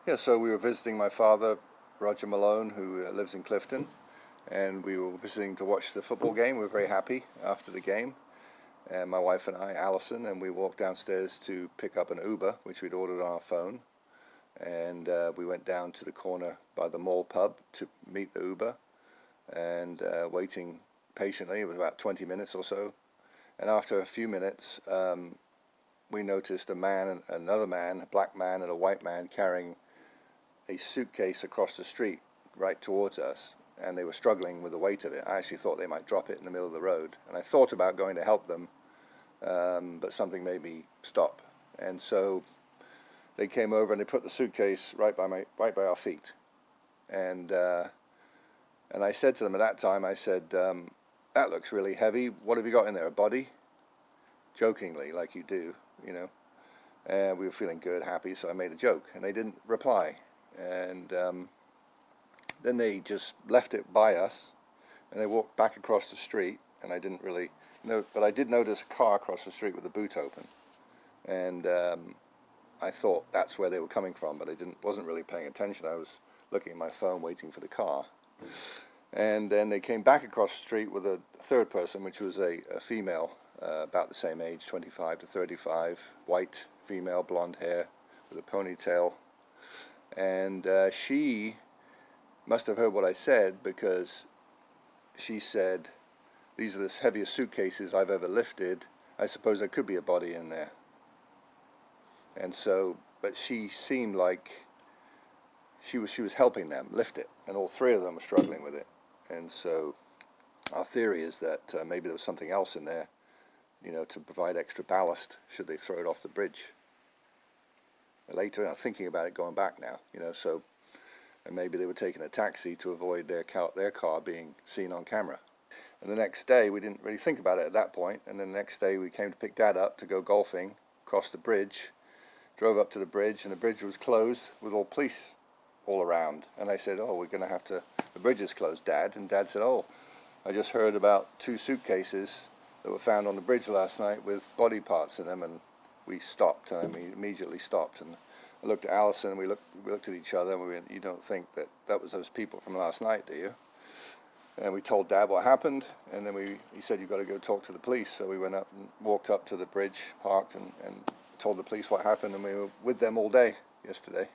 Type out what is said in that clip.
Yeah, so we were visiting my father, Roger Malone, who lives in Clifton, and we were visiting to watch the football game. We were very happy after the game, and my wife and I, Allison, and we walked downstairs to pick up an Uber, which we'd ordered on our phone, and we went down to the corner by the mall pub to meet the Uber, and waiting patiently. It was about 20 minutes or so, and after a few minutes, we noticed another man, a black man and a white man, carrying a suitcase across the street right towards us, and they were struggling with the weight of it. I actually thought they might drop it in the middle of the road, and I thought about going to help them, but something made me stop. And so they came over and they put the suitcase right by our feet, and I said to them at that time, I said, "That looks really heavy. What have you got in there? A body?" Jokingly, like you do, you know. And we were feeling good, happy, so I made a joke, and they didn't reply. And then they just left it by us, and they walked back across the street, and I didn't really know, but I did notice a car across the street with the boot open, and I thought that's where they were coming from, but I wasn't really paying attention. I was looking at my phone, waiting for the car. And then they came back across the street with a third person, which was a female, about the same age, 25 to 35, white female, blonde hair, with a ponytail. And she must have heard what I said, because she said, "These are the heaviest suitcases I've ever lifted. I suppose there could be a body in there." And so, but she seemed like she was helping them lift it, and all three of them were struggling with it. And so our theory is that maybe there was something else in there, to provide extra ballast should they throw it off the bridge. Later, I'm thinking about it going back now, so, and maybe they were taking a taxi to avoid their car being seen on camera. And the next day, we didn't really think about it at that point, and then the next day we came to pick Dad up to go golfing, crossed the bridge, drove up to the bridge, and the bridge was closed with all police all around. And I said, "Oh, we're going to have to, the bridge is closed, Dad." And Dad said, "Oh, I just heard about 2 suitcases that were found on the bridge last night with body parts in them." And we stopped, and I immediately stopped, and I looked at Allison, and we looked at each other, and we went, "You don't think that was those people from last night, do you?" And we told Dad what happened, and then he said, "You've got to go talk to the police." So we went up and walked up to the bridge, parked, and told the police what happened, and we were with them all day yesterday.